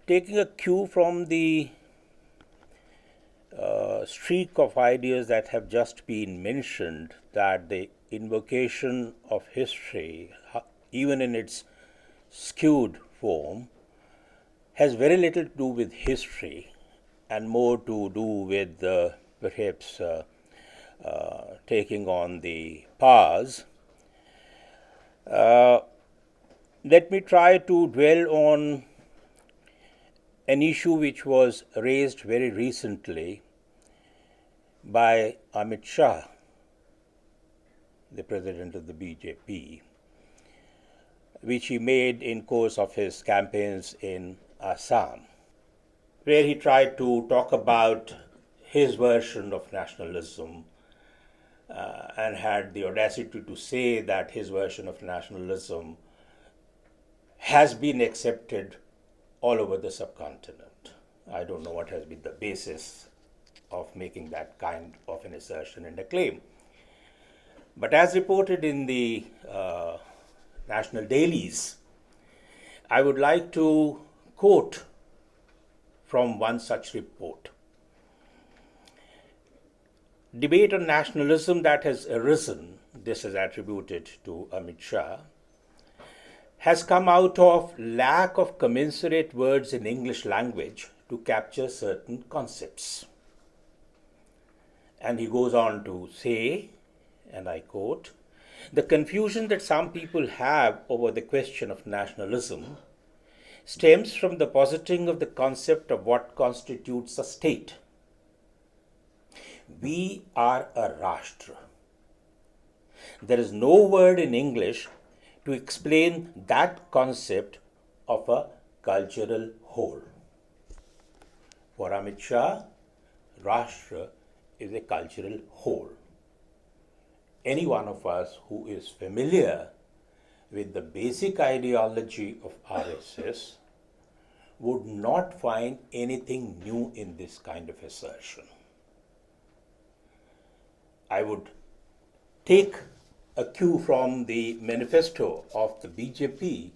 taking a cue from the streak of ideas that have just been mentioned, that the invocation of history, even in its skewed form, has very little to do with history and more to do with perhaps taking on the powers. Uh, Let me try to dwell on an issue which was raised very recently by Amit Shah, the president of the BJP, which he made in course of his campaigns in Assam, where he tried to talk about his version of nationalism and had the audacity to say that his version of nationalism has been accepted all over the subcontinent. I don't know what has been the basis of making that kind of an assertion and a claim. But as reported in the national dailies, I would like to quote from one such report. Debate on nationalism that has arisen, this is attributed to Amit Shah, has come out of lack of commensurate words in English language to capture certain concepts. And he goes on to say, and I quote, the confusion that some people have over the question of nationalism stems from the positing of the concept of what constitutes a state. We are a Rashtra. There is no word in English to explain that concept of a cultural whole. For Amit Shah, Rashtra is a cultural whole. Any one of us who is familiar with the basic ideology of RSS would not find anything new in this kind of assertion. I would take a cue from the manifesto of the BJP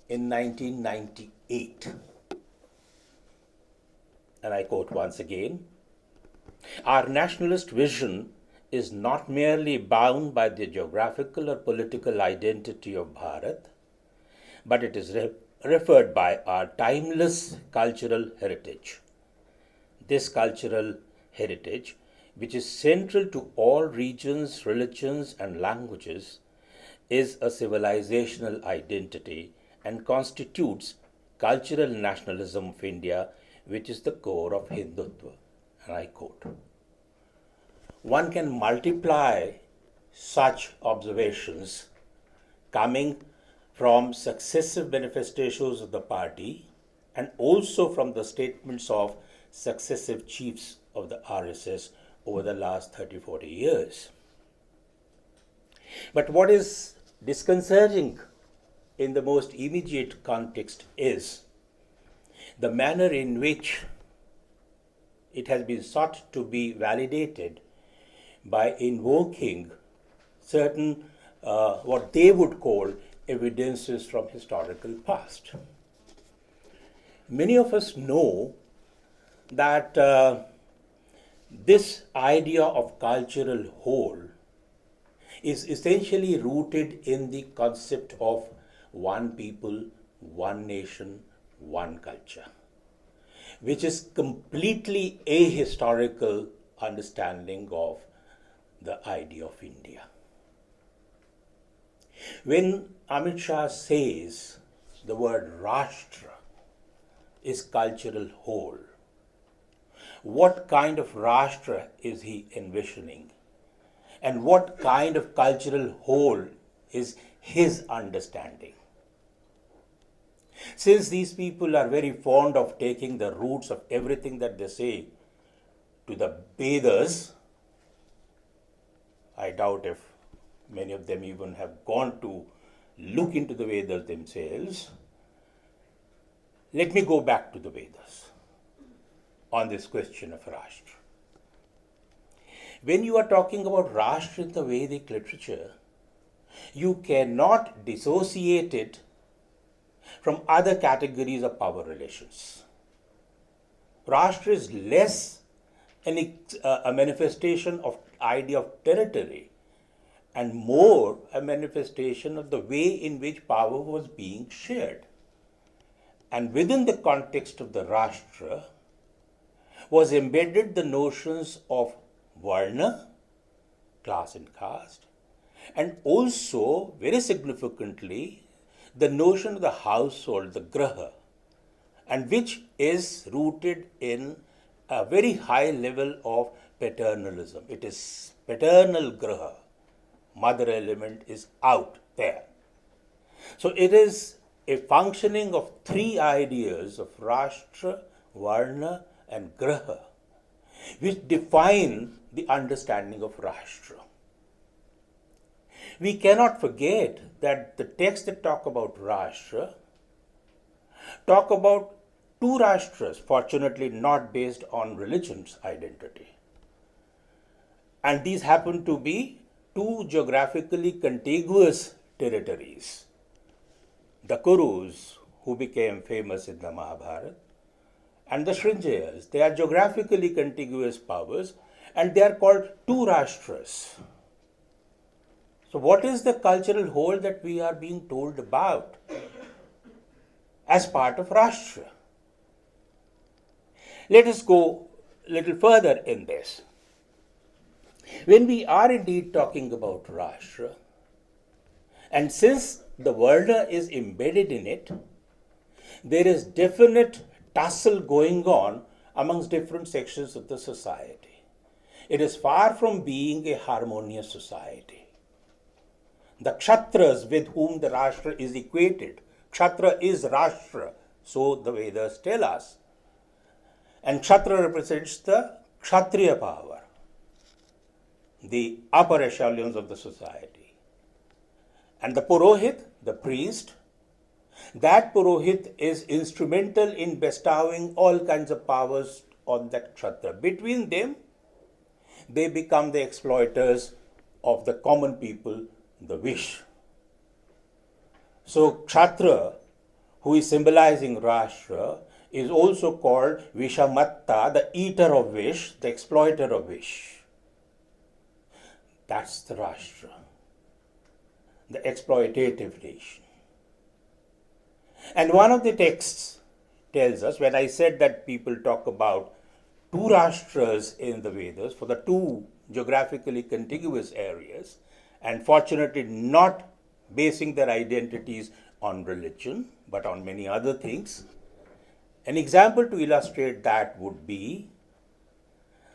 in 1998. And I quote once again, our nationalist vision is not merely bound by the geographical or political identity of Bharat, but it is referred by our timeless cultural heritage. This cultural heritage, which is central to all regions, religions, and languages, is a civilizational identity and constitutes cultural nationalism of India, which is the core of Hindutva. And I quote, one can multiply such observations coming from successive manifestations of the party and also from the statements of successive chiefs of the RSS over the last 30-40 years. But what is disconcerting in the most immediate context is the manner in which it has been sought to be validated by invoking certain what they would call evidences from historical past. Many of us know that this idea of cultural whole is essentially rooted in the concept of one people, one nation, one culture, which is completely ahistorical understanding of the idea of India. When Amit Shah says the word Rashtra is cultural whole, what kind of Rashtra is he envisioning? And what kind of cultural whole is his understanding? Since these people are very fond of taking the roots of everything that they say to the Vedas, I doubt if many of them even have gone to look into the Vedas themselves. Let me go back to the Vedas on this question of Rashtra. When you are talking about Rashtra in the Vedic literature, you cannot dissociate it from other categories of power relations. Rashtra is less a manifestation of idea of territory and more a manifestation of the way in which power was being shared. And within the context of the Rashtra was embedded the notions of Varna, class and caste, and also, very significantly, the notion of the household, the graha, and which is rooted in a very high level of paternalism. It is paternal graha. Mother element is out there. So it is a functioning of three ideas of Rashtra, Varna, and Graha, which define the understanding of Rashtra. We cannot forget that the texts that talk about Rashtra talk about two Rashtras, fortunately not based on religion's identity. And these happen to be two geographically contiguous territories. The Kurus, who became famous in the Mahabharata, and the Srinjayas. They are geographically contiguous powers and they are called two Rashtras. So what is the cultural whole that we are being told about as part of Rashtra? Let us go a little further in this. When we are indeed talking about Rashtra, and since the Varna is embedded in it, there is definite tussle going on amongst different sections of the society. It is far from being a harmonious society. The Kshatras with whom the Rashtra is equated, Kshatra is Rashtra, so the Vedas tell us. And Kshatra represents the Kshatriya power, the upper echelons of the society. And the Purohit, the priest, that Purohit is instrumental in bestowing all kinds of powers on that Kshatriya. Between them, they become the exploiters of the common people, the Vish. So Kshatriya, who is symbolizing Rashtra, is also called Vishamatta, the eater of Vish, the exploiter of Vish. That's the Rashtra, the exploitative nation. And one of the texts tells us, when I said that people talk about two Rashtras in the Vedas for the two geographically contiguous areas, and fortunately not basing their identities on religion, but on many other things, an example to illustrate that would be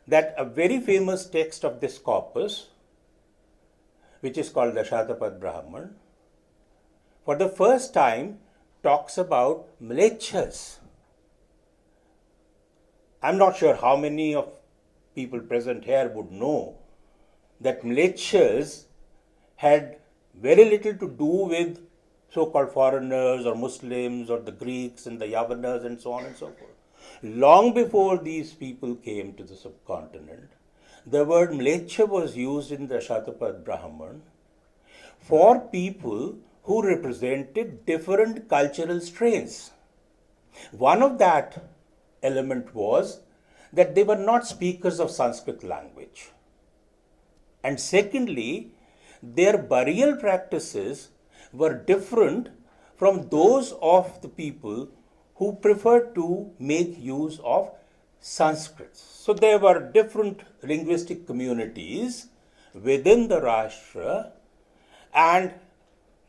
that a very famous text of this corpus, which is called the Shatapad Brahman, for the first time talks about mlechas. I'm not sure how many of people present here would know that mlechas had very little to do with so-called foreigners or Muslims or the Greeks and the Yavanas and so on and so forth. Long before these people came to the subcontinent, the word mlecha was used in the Shatapad Brahman for people who represented different cultural strains. One of that element was that they were not speakers of Sanskrit language. And secondly, their burial practices were different from those of the people who preferred to make use of Sanskrit. So there were different linguistic communities within the Rashtra, and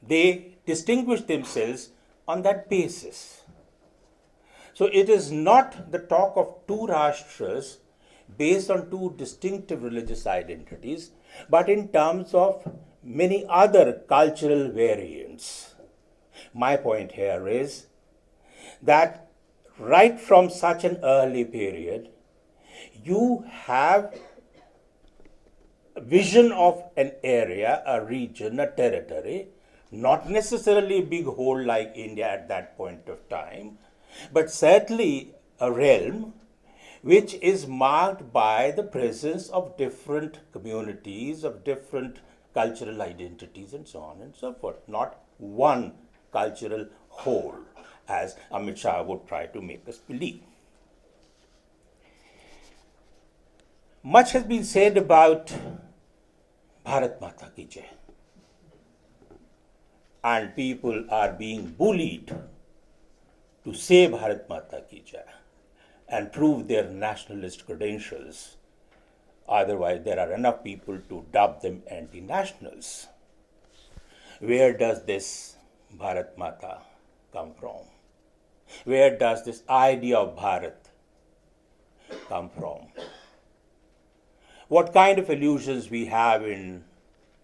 they distinguished themselves on that basis. So it is not the talk of two Rashtras based on two distinctive religious identities, but in terms of many other cultural variants. My point here is that right from such an early period, you have a vision of an area, a region, a territory, not necessarily a big whole like India at that point of time, but certainly a realm which is marked by the presence of different communities, of different cultural identities and so on and so forth, not one cultural whole. as Amit Shah would try to make us believe. Much has been said about Bharat Mata Ki Jai, and people are being bullied to say Bharat Mata Ki Jai and prove their nationalist credentials. Otherwise, there are enough people to dub them anti-nationals. Where does this Bharat Mata come from? Where does this idea of Bharat come from? What kind of illusions we have in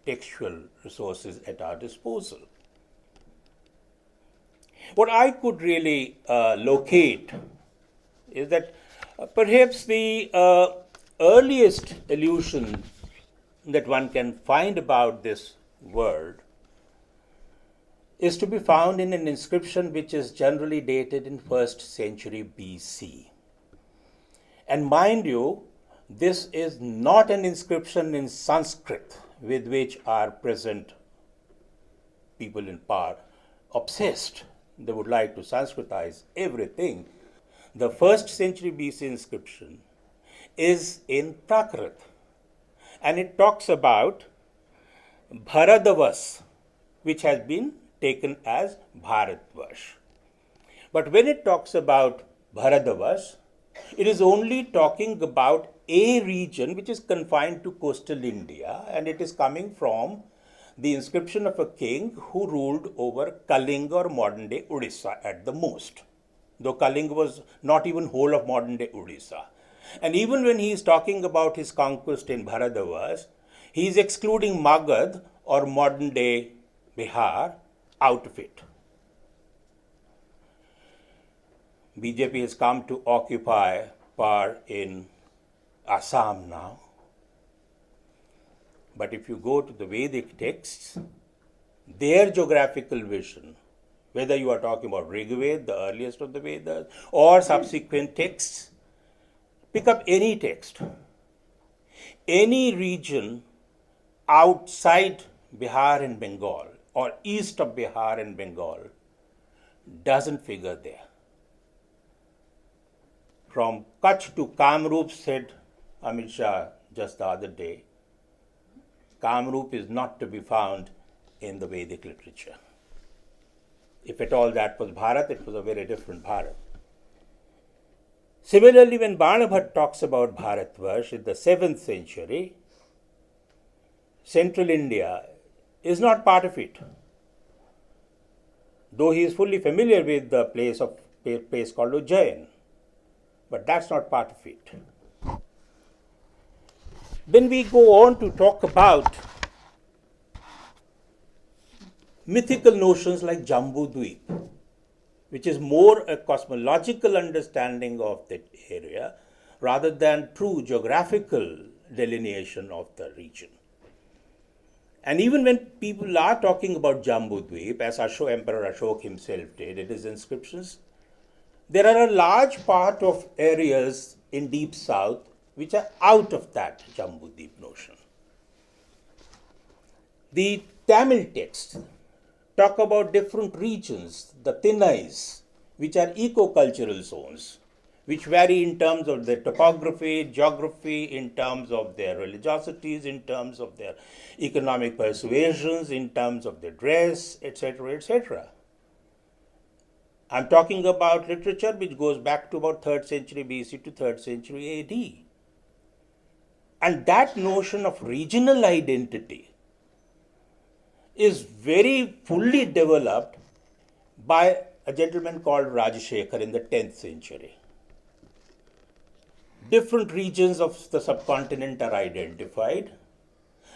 textual resources at our disposal? What I could really locate is that perhaps the earliest illusion that one can find about this word is to be found in an inscription which is generally dated in 1st century BC. And mind you, this is not an inscription in Sanskrit with which our present people in power obsessed. They would like to Sanskritize everything. The 1st century BC inscription is in Prakrit, and it talks about Bharadavas, which has been taken as Bharatvash. But when it talks about Bharadavas, it is only talking about a region which is confined to coastal India, and it is coming from the inscription of a king who ruled over Kalinga or modern day Odisha at the most, though Kalinga was not even whole of modern day Odisha. And even when he is talking about his conquest in Bharadavas, he is excluding Magad or modern day Bihar out of it. BJP has come to occupy power in Assam now. But if you go to the Vedic texts, their geographical vision, whether you are talking about Rigveda, the earliest of the Vedas, or subsequent texts, pick up any text. Any region outside Bihar and Bengal or east of Bihar and Bengal doesn't figure there. From Kutch to Kamrup, said Amit Shah just the other day, Kamrup is not to be found in the Vedic literature. If at all that was Bharat, it was a very different Bharat. Similarly, when Banabhat talks about Bharatvarsh in the 7th century, central India is not part of it. Though he is fully familiar with the place called Ujjain, but that's not part of it. Then we go on to talk about mythical notions like Jambudweep, which is more a cosmological understanding of that area rather than true geographical delineation of the region. And even when people are talking about Jambudweep, as Emperor Ashok himself did in his inscriptions, there are a large part of areas in deep south which are out of that Jambudweep notion. The Tamil texts talk about different regions, the Thinnais, which are eco-cultural zones, which vary in terms of their topography, geography, in terms of their religiosities, in terms of their economic persuasions, in terms of their dress, etc., etc. I'm talking about literature which goes back to about 3rd century BC to 3rd century AD. And that notion of regional identity is very fully developed by a gentleman called Rajashekhar in the 10th century. Different regions of the subcontinent are identified,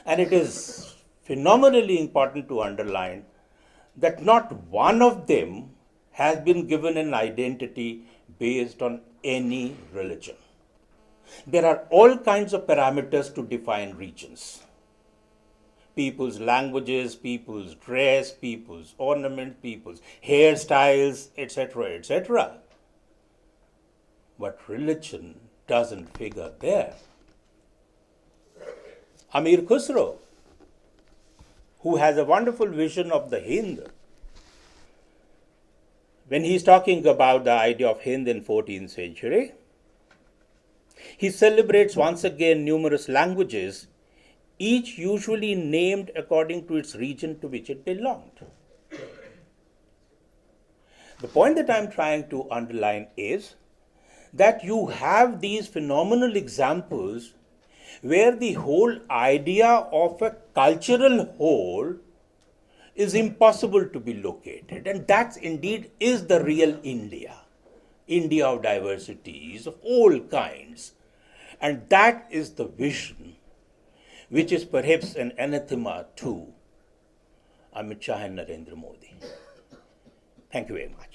and it is phenomenally important to underline that not one of them has been given an identity based on any religion. There are all kinds of parameters to define regions. People's languages, people's dress, people's ornament, people's hairstyles, etc., etc. But religion doesn't figure there. Amir Khusro, who has a wonderful vision of the Hind, when he's talking about the idea of Hind in 14th century, he celebrates once again numerous languages, each usually named according to its region to which it belonged. The point that I'm trying to underline is that you have these phenomenal examples where the whole idea of a cultural whole is impossible to be located. And that indeed is the real India. India of diversities of all kinds. And that is the vision which is perhaps an anathema to Amit Shah and Narendra Modi. Thank you very much.